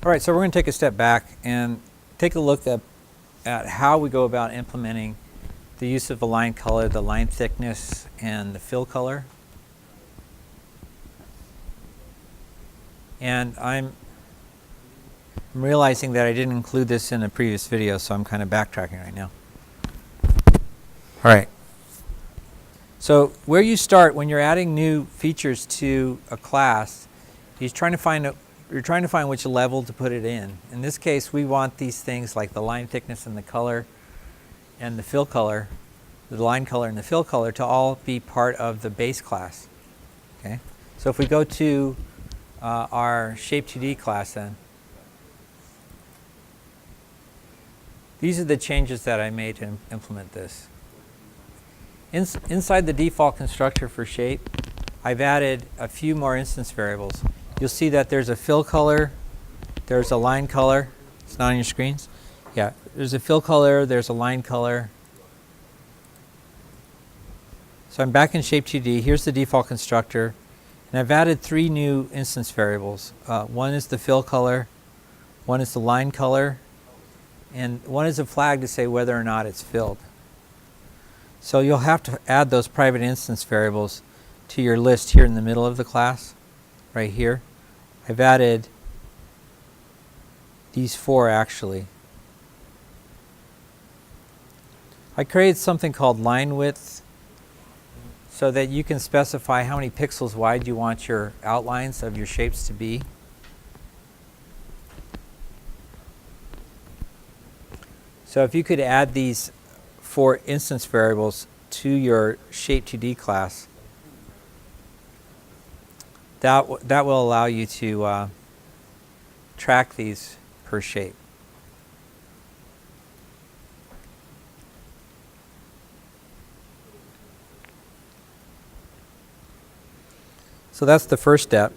All right, so we're going to take a step back and take a look at how we go about implementing the use of the line color, the line thickness, and the fill color. And I'm realizing that I didn't include this in a previous video, so I'm kind of backtracking right now. All right. So where you start when you're adding new features to a class, you're trying to find which level to put it in. In this case, we want these things like the line thickness and the color and the fill color, the line color and the fill color, to all be part of the base class. Okay. So if we go to our Shape2D class, then these are the changes that I made to implement this. Inside the default constructor for shape, I've added a few more instance variables. You'll see that there's a fill color, there's a line color. It's not on your screens? Yeah, there's a fill color, there's a line color. So I'm back in Shape2D. Here's the default constructor. And I've added 3 new instance variables. One is the fill color, one is the line color, and one is a flag to say whether or not it's filled. So you'll have to add those private instance variables to your list here in the middle of the class, right here. I've added these 4 actually. I created something called line width so that you can specify how many pixels wide you want your outlines of your shapes to be. So if you could add these 4 instance variables to your Shape2D class, that will allow you to track these per shape. So that's the first step.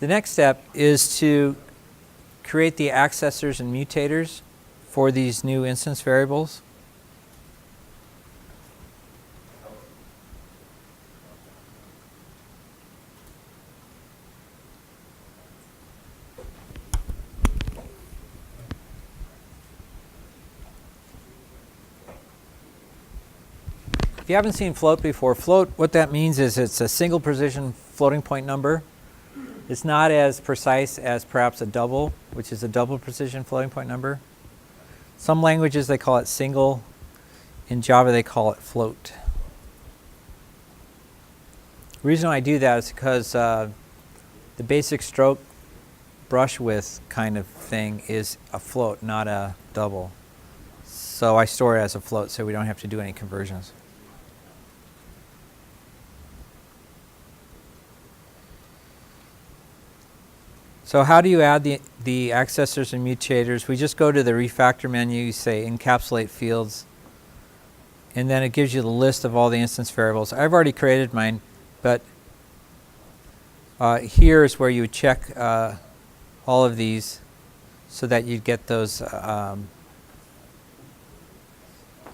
The next step is to create the accessors and mutators for these new instance variables. If you haven't seen float before, float, what that means is it's a single precision floating point number. It's not as precise as perhaps a double, which is a double precision floating point number. Some languages they call it single. In Java they call it float. The reason I do that is because the basic stroke brush width kind of thing is a float, not a double. So I store it as a float so we don't have to do any conversions. So how do you add the accessors and mutators? We just go to the refactor menu, you say encapsulate fields, and then it gives you the list of all the instance variables. I've already created mine, but here is where you would check all of these so that you get those, you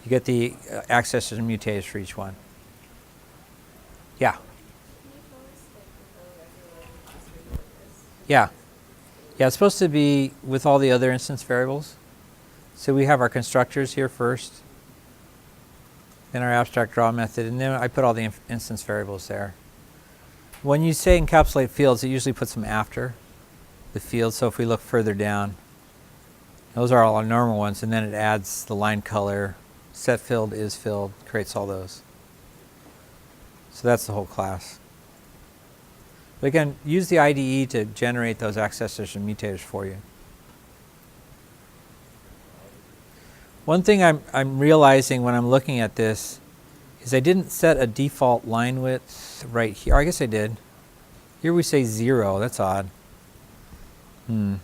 get the accessors and mutators for each one. Yeah. Yeah. Yeah, it's supposed to be with all the other instance variables. So we have our constructors here first, then our abstract draw method, and then I put all the instance variables there. When you say encapsulate fields, it usually puts them after the field. So if we look further down, those are all our normal ones, and then it adds the line color, set filled, is filled, creates all those. So that's the whole class. But again, use the IDE to generate those accessors and mutators for you. One thing I'm realizing when I'm looking at this is I didn't set a default line width right here. I guess I did. Here we say 0. That's odd. I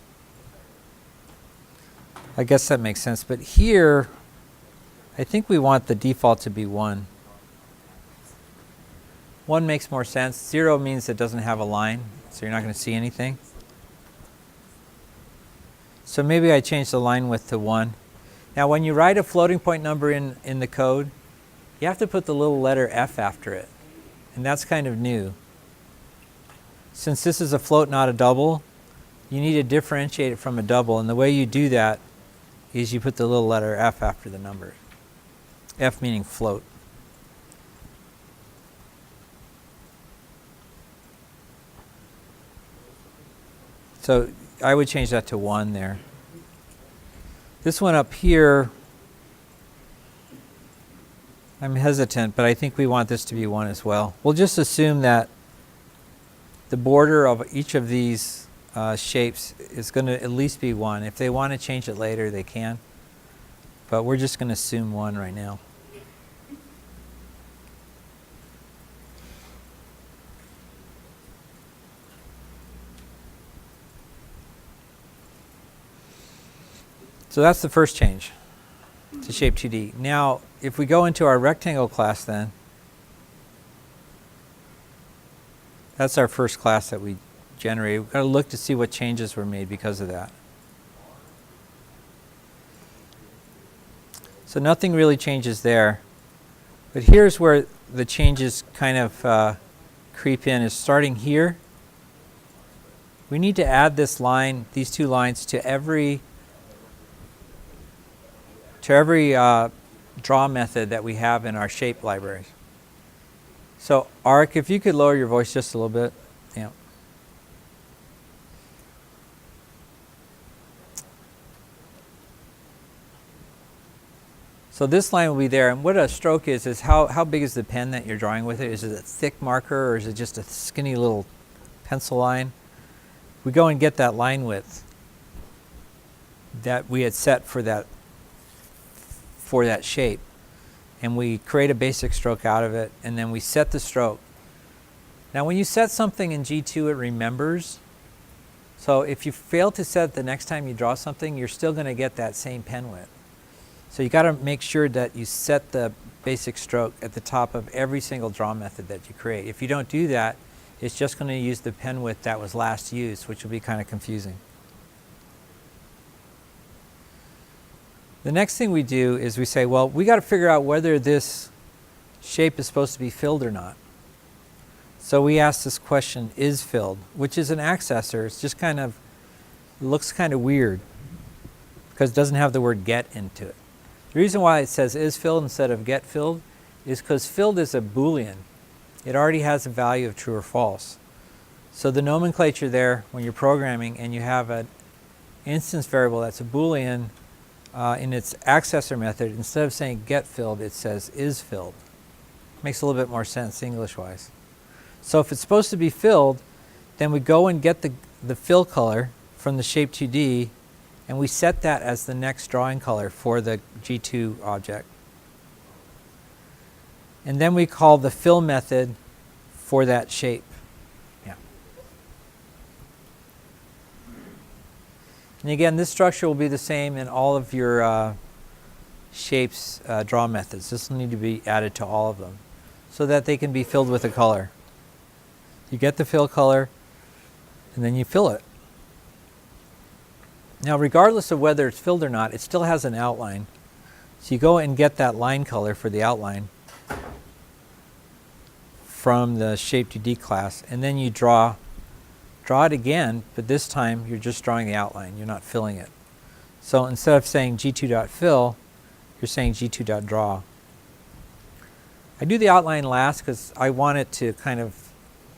guess that makes sense. But here, I think we want the default to be 1. 1 makes more sense. 0 means it doesn't have a line, so you're not going to see anything. So maybe I change the line width to 1. Now when you write a floating point number in the code, you have to put the little letter F after it. And that's kind of new. since this is a float, not a double, you need to differentiate it from a double. And the way you do that is you put the little letter F after the number. F meaning float. So I would change that to 1 there. This one up here, I'm hesitant, but I think we want this to be 1 as well. We'll just assume that the border of each of these shapes is going to at least be 1. If they want to change it later, they can. But we're just going to assume 1 right now. So that's the first change to shape 2D. Now, if we go into our rectangle class then, that's our first class that we generated. We've got to look to see what changes were made because of that. So nothing really changes there. But here's where the changes kind of creep in, is starting here. We need to add this line, these 2 lines, to every draw method that we have in our shape libraries. So Arc, if you could lower your voice just a little bit. Yeah. So this line will be there, and what a stroke is how big is the pen that you're drawing with it? Is it a thick marker, or is it just a skinny little pencil line? We go and get that line width that we had set for that shape, and we create a basic stroke out of it, and then we set the stroke. Now when you set something in G2, it remembers. So if you fail to set it the next time you draw something, you're still going to get that same pen width. So you got to make sure that you set the basic stroke at the top of every single draw method that you create. If you don't do that, it's just going to use the pen width that was last used, which will be kind of confusing. The next thing we do is we say, well, we got to figure out whether this shape is supposed to be filled or not. So we ask this question, is filled, which is an accessor. It's just kind of, looks kind of weird because it doesn't have the word get into it. The reason why it says is filled instead of get filled is because filled is a Boolean. It already has a value of true or false. So the nomenclature there, when you're programming and you have an instance variable that's a Boolean, in its accessor method, instead of saying get filled, it says is filled. Makes a little bit more sense English-wise. So if it's supposed to be filled, then we go and get the fill color from the shape 2D, and we set that as the next drawing color for the G2 object. And then we call the fill method for that shape. And again, this structure will be the same in all of your shapes draw methods. This will need to be added to all of them so that they can be filled with a color. You get the fill color, and then you fill it. Now, regardless of whether it's filled or not, it still has an outline. So you go and get that line color for the outline from the shape 2D class, and then you draw it again, but this time you're just drawing the outline. You're not filling it. So instead of saying g2.fill, you're saying g2.draw. I do the outline last because I want it to kind of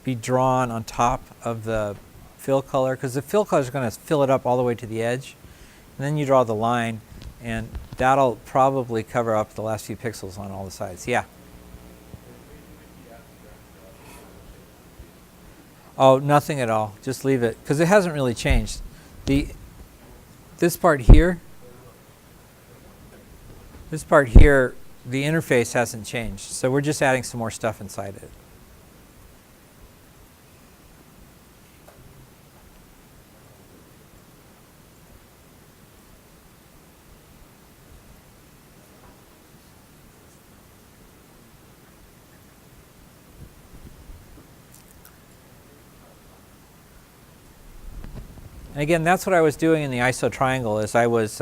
be drawn on top of the fill color, because the fill color is going to fill it up all the way to the edge. And then you draw the line, and that'll probably cover up the last few pixels on all the sides. Yeah? Oh, nothing at all. Just leave it, because it hasn't really changed. This part here, the interface hasn't changed. So we're just adding some more stuff inside it. And again, that's what I was doing in the ISO triangle, is I was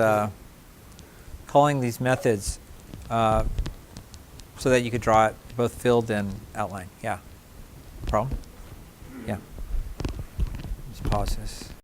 calling these methods so that you could draw it both filled and outline. Yeah. Problem? Yeah. process.